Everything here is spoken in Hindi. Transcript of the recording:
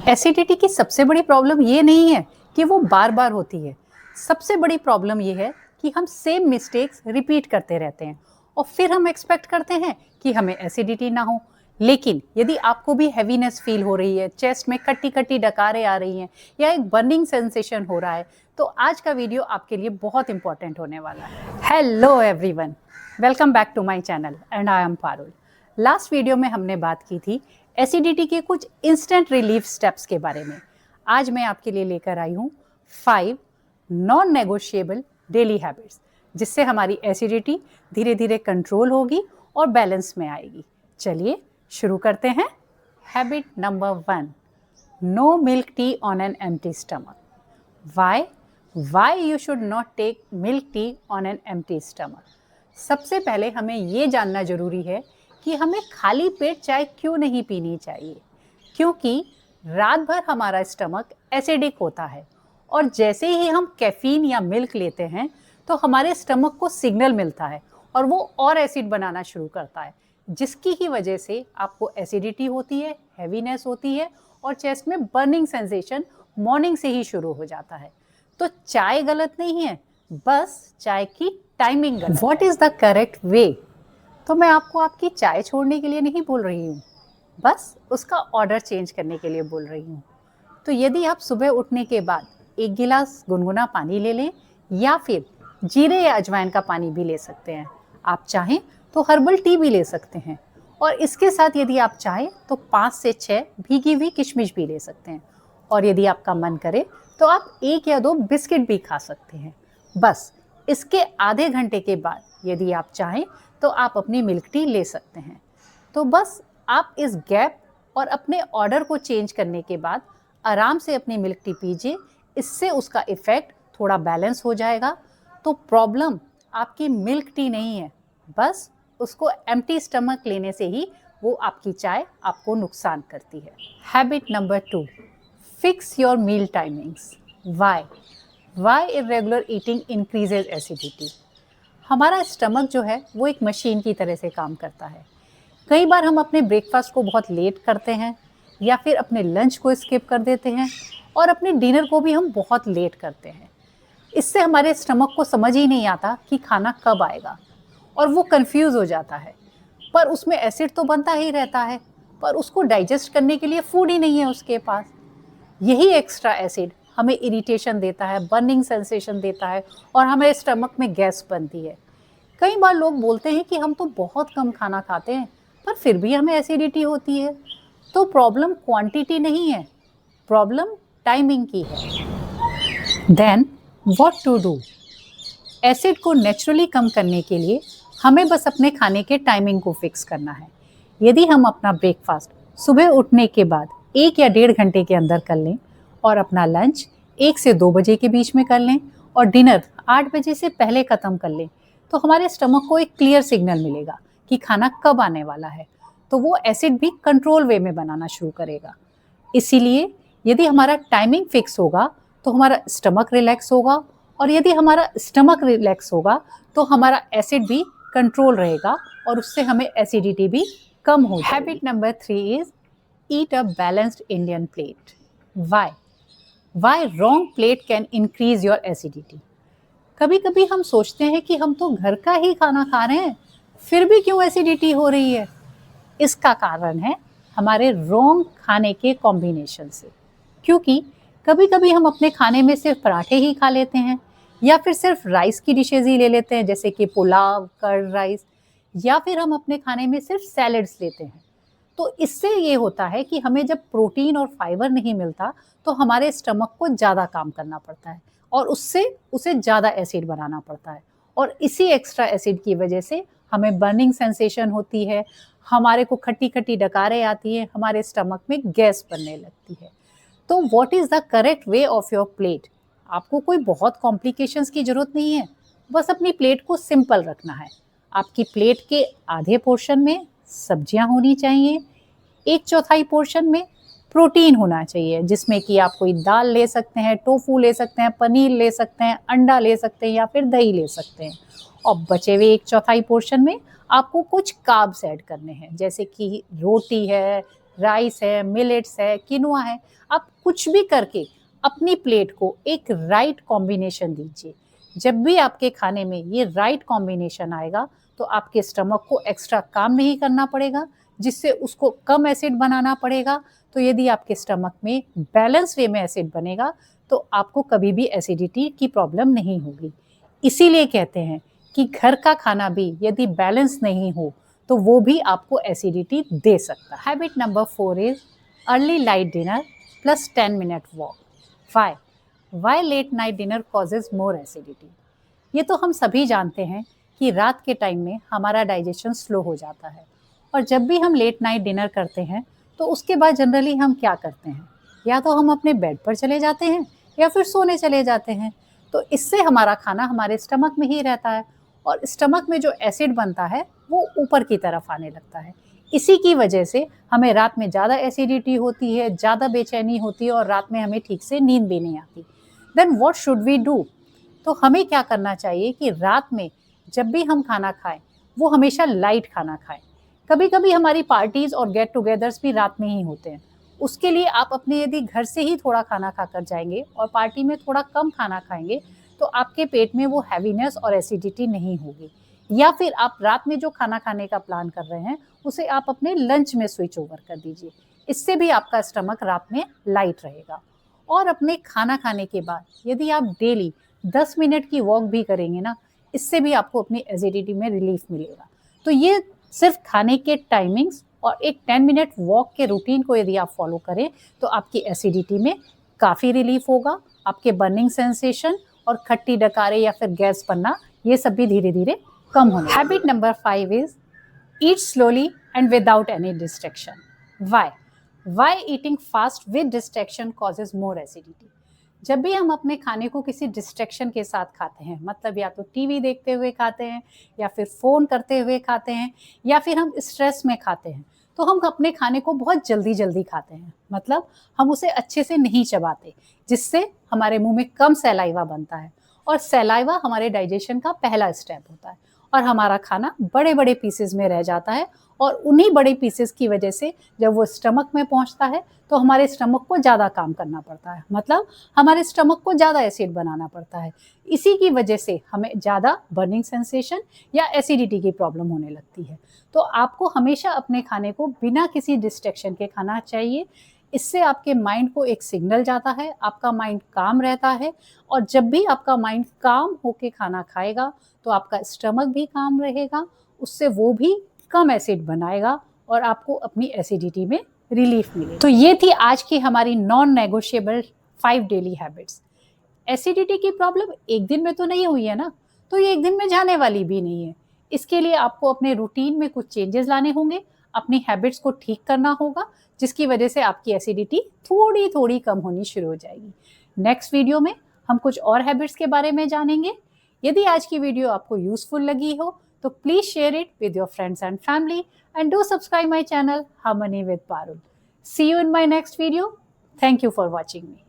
एसिडिटी की सबसे बड़ी प्रॉब्लम ये नहीं है कि वो बार बार होती है। सबसे बड़ी प्रॉब्लम ये है कि हम सेम मिस्टेक्स रिपीट करते रहते हैं और फिर हम एक्सपेक्ट करते हैं कि हमें एसिडिटी ना हो। लेकिन यदि आपको भी हैवीनेस फील हो रही है, चेस्ट में कट्टी कट्टी डकारें आ रही हैं या एक बर्निंग सेंसेशन हो रहा है, तो आज का वीडियो आपके लिए बहुत इंपॉर्टेंट होने वाला है। Hello everyone, welcome back to my channel and I am Parul. Last video में हमने बात की थी एसिडिटी के कुछ इंस्टेंट रिलीफ स्टेप्स के बारे में। आज मैं आपके लिए लेकर आई हूँ 5 नॉन नेगोशिएबल डेली हैबिट्स, जिससे हमारी एसिडिटी धीरे धीरे कंट्रोल होगी और बैलेंस में आएगी। चलिए शुरू करते हैं। Habit number 1, no milk tea on an empty stomach. Why you should not take milk tea on an empty stomach? सबसे पहले हमें ये जानना जरूरी है कि हमें खाली पेट चाय क्यों नहीं पीनी चाहिए, क्योंकि रात भर हमारा स्टमक एसिडिक होता है और जैसे ही हम कैफीन या मिल्क लेते हैं तो हमारे स्टमक को सिग्नल मिलता है और वो और एसिड बनाना शुरू करता है, जिसकी ही वजह से आपको एसिडिटी होती है, हैवीनेस होती है और चेस्ट में बर्निंग सेंसेशन मॉर्निंग से ही शुरू हो जाता है। तो चाय गलत नहीं है, बस चाय की टाइमिंग गलत। What is the correct way? तो मैं आपको आपकी चाय छोड़ने के लिए नहीं बोल रही हूँ, बस उसका ऑर्डर चेंज करने के लिए बोल रही हूँ। तो यदि आप सुबह उठने के बाद 1 गिलास गुनगुना पानी ले लें या फिर जीरे या अजवाइन का पानी भी ले सकते हैं। आप चाहें तो हर्बल टी भी ले सकते हैं और इसके साथ यदि आप चाहें तो 5 से 6 भीगी हुई किशमिश भी ले सकते हैं और यदि आपका मन करे तो आप 1 या 2 बिस्किट भी खा सकते हैं। बस इसके आधे घंटे के बाद यदि आप चाहें तो आप अपनी मिल्क टी ले सकते हैं। तो बस आप इस गैप और अपने ऑर्डर को चेंज करने के बाद आराम से अपनी मिल्क टी पीजिए, इससे उसका इफ़ेक्ट थोड़ा बैलेंस हो जाएगा। तो प्रॉब्लम आपकी मिल्क टी नहीं है, बस उसको एम्प्टी स्टमक लेने से ही वो आपकी चाय आपको नुकसान करती है। Habit number 2, fix your meal timings. Why irregular eating increases acidity? हमारा स्टमक जो है वो एक मशीन की तरह से काम करता है। कई बार हम अपने ब्रेकफास्ट को बहुत लेट करते हैं या फिर अपने लंच को स्किप कर देते हैं और अपने डिनर को भी हम बहुत लेट करते हैं। इससे हमारे स्टमक को समझ ही नहीं आता कि खाना कब आएगा और वो कंफ्यूज हो जाता है। पर उसमें एसिड तो बनता ही रहता है, पर उसको डाइजेस्ट करने के लिए फूड ही नहीं है उसके पास। यही एक्स्ट्रा एसिड हमें इरिटेशन देता है, बर्निंग सेंसेशन देता है और हमें स्टमक में गैस बनती है। कई बार लोग बोलते हैं कि हम तो बहुत कम खाना खाते हैं पर फिर भी हमें एसिडिटी होती है। तो प्रॉब्लम क्वांटिटी नहीं है, प्रॉब्लम टाइमिंग की है। Then what to do? Acid को नेचुरली कम करने के लिए हमें बस अपने खाने के टाइमिंग को फिक्स करना है। यदि हम अपना ब्रेकफास्ट सुबह उठने के बाद 1 या 1.5 घंटे के अंदर कर लें और अपना लंच 1 से 2 बजे के बीच में कर लें और डिनर 8 बजे से पहले ख़त्म कर लें, तो हमारे स्टमक को एक क्लियर सिग्नल मिलेगा कि खाना कब आने वाला है। तो वो एसिड भी कंट्रोल वे में बनाना शुरू करेगा। इसीलिए यदि हमारा टाइमिंग फिक्स होगा तो हमारा स्टमक रिलैक्स होगा और यदि हमारा स्टमक रिलैक्स होगा तो हमारा एसिड भी कंट्रोल रहेगा और उससे हमें एसिडिटी भी कम हो जाएगी। Habit number 3 is eat a balanced Indian plate. Why wrong plate can increase your acidity? कभी कभी हम सोचते हैं कि हम तो घर का ही खाना खा रहे हैं, फिर भी क्यों एसिडिटी हो रही है? इसका कारण है हमारे रॉन्ग खाने के कॉम्बिनेशन से। क्योंकि कभी कभी हम अपने खाने में सिर्फ पराठे ही खा लेते हैं या फिर सिर्फ राइस की डिशेज ही ले लेते हैं, जैसे कि पुलाव, कर्ड राइस, या फिर हम अपने खाने में सिर्फ सैलड्स लेते हैं। तो इससे ये होता है कि हमें जब प्रोटीन और फाइबर नहीं मिलता तो हमारे स्टमक को ज़्यादा काम करना पड़ता है और उससे उसे ज़्यादा एसिड बनाना पड़ता है और इसी एक्स्ट्रा एसिड की वजह से हमें बर्निंग सेंसेशन होती है, हमारे को खट्टी खट्टी डकारें आती हैं, हमारे स्टमक में गैस बनने लगती है। तो what is the correct way of your plate? आपको कोई बहुत कॉम्प्लिकेशंस की ज़रूरत नहीं है, बस अपनी प्लेट को सिंपल रखना है। आपकी प्लेट के आधे पोर्शन में सब्जियां होनी चाहिए, 1/4 पोर्शन में प्रोटीन होना चाहिए, जिसमें कि आप कोई दाल ले सकते हैं, टोफू ले सकते हैं, पनीर ले सकते हैं, अंडा ले सकते हैं या फिर दही ले सकते हैं। और बचे हुए 1/4 पोर्शन में आपको कुछ कार्ब्स ऐड करने हैं, जैसे कि रोटी है, राइस है, मिलेट्स है, किनुआ है, आप कुछ भी करके अपनी प्लेट को एक राइट कॉम्बिनेशन दीजिए। जब भी आपके खाने में ये राइट कॉम्बिनेशन आएगा तो आपके स्टमक को एक्स्ट्रा काम नहीं करना पड़ेगा, जिससे उसको कम एसिड बनाना पड़ेगा। तो यदि आपके स्टमक में बैलेंस वे में एसिड बनेगा तो आपको कभी भी एसिडिटी की प्रॉब्लम नहीं होगी। इसीलिए कहते हैं कि घर का खाना भी यदि बैलेंस नहीं हो तो वो भी आपको एसिडिटी दे सकता है। Habit number 4 is early light dinner plus 10 minute walk. Why late night dinner causes more acidity. ये तो हम सभी जानते हैं कि रात के टाइम में हमारा डाइजेशन स्लो हो जाता है, और जब भी हम लेट नाइट डिनर करते हैं तो उसके बाद जनरली हम क्या करते हैं, या तो हम अपने बेड पर चले जाते हैं या फिर सोने चले जाते हैं। तो इससे हमारा खाना हमारे स्टमक में ही रहता है, और स्टमक में जो एसिड बनता है वो ऊपर की तरफ आने लगता है। इसी की वजह से हमें रात में ज़्यादा एसिडिटी होती है, ज़्यादा बेचैनी होती है, और रात में हमें ठीक से नींद भी नहीं आती। Then what should we do? तो हमें क्या करना चाहिए कि रात में जब भी हम खाना खाएं वो हमेशा लाइट खाना खाएं। कभी कभी हमारी पार्टीज और गेट टुगेदर्स भी रात में ही होते हैं। उसके लिए आप अपने यदि घर से ही थोड़ा खाना खाकर जाएंगे और पार्टी में थोड़ा कम खाना खाएंगे तो आपके पेट में वो हैवीनेस और एसिडिटी नहीं होगी। या फिर आप रात में जो खाना खाने का प्लान कर रहे हैं उसे आप अपने लंच में स्विच ओवर कर दीजिए। इससे भी आपका स्टमक रात में लाइट रहेगा। और अपने खाना खाने के बाद यदि आप डेली 10 मिनट की वॉक भी करेंगे ना, इससे भी आपको अपनी एसिडिटी में रिलीफ मिलेगा। तो ये सिर्फ खाने के टाइमिंग्स और एक 10 मिनट वॉक के रूटीन को यदि आप फॉलो करें तो आपकी एसिडिटी में काफ़ी रिलीफ होगा। आपके बर्निंग सेंसेशन और खट्टी डकारे या फिर गैस बनना, ये सब भी धीरे धीरे कम होने। Habit number 5 is eat slowly and without any distraction. Why eating fast with distraction causes more acidity. जब भी हम अपने खाने को किसी डिस्ट्रैक्शन के साथ खाते हैं, मतलब या तो टीवी देखते हुए खाते हैं, या फिर फ़ोन करते हुए खाते हैं, या फिर हम स्ट्रेस में खाते हैं, तो हम अपने खाने को बहुत जल्दी जल्दी खाते हैं। मतलब हम उसे अच्छे से नहीं चबाते, जिससे हमारे मुंह में कम सैलाइवा बनता है, और सैलाइवा हमारे डाइजेशन का पहला स्टेप होता है, और हमारा खाना बड़े बड़े पीसेस में रह जाता है। और उन्हीं बड़े पीसेस की वजह से जब वो स्टमक में पहुंचता है तो हमारे स्टमक को ज़्यादा काम करना पड़ता है, मतलब हमारे स्टमक को ज़्यादा एसिड बनाना पड़ता है। इसी की वजह से हमें ज़्यादा बर्निंग सेंसेशन या एसिडिटी की प्रॉब्लम होने लगती है। तो आपको हमेशा अपने खाने को बिना किसी डिस्ट्रैक्शन के खाना चाहिए। इससे आपके माइंड को एक सिग्नल जाता है, आपका माइंड काम रहता है, और जब भी आपका माइंड काम होके खाना खाएगा तो आपका स्टमक भी काम रहेगा, उससे वो भी कम एसिड बनाएगा और आपको अपनी एसिडिटी में रिलीफ मिलेगा। तो ये थी आज की हमारी non negotiable 5 daily habits. Acidity की प्रॉब्लम एक दिन में तो नहीं हुई है ना, तो ये एक दिन में जाने वाली भी नहीं है। इसके लिए आपको अपने रूटीन में कुछ चेंजेस लाने होंगे, अपनी हैबिट्स को ठीक करना होगा, जिसकी वजह से आपकी एसिडिटी थोड़ी थोड़ी कम होनी शुरू हो जाएगी। नेक्स्ट वीडियो में हम कुछ और हैबिट्स के बारे में जानेंगे। यदि आज की वीडियो आपको यूजफुल लगी हो तो please share it with your friends and family, and do subscribe my channel Harmony with Parul. See you in my next video. Thank you for watching me.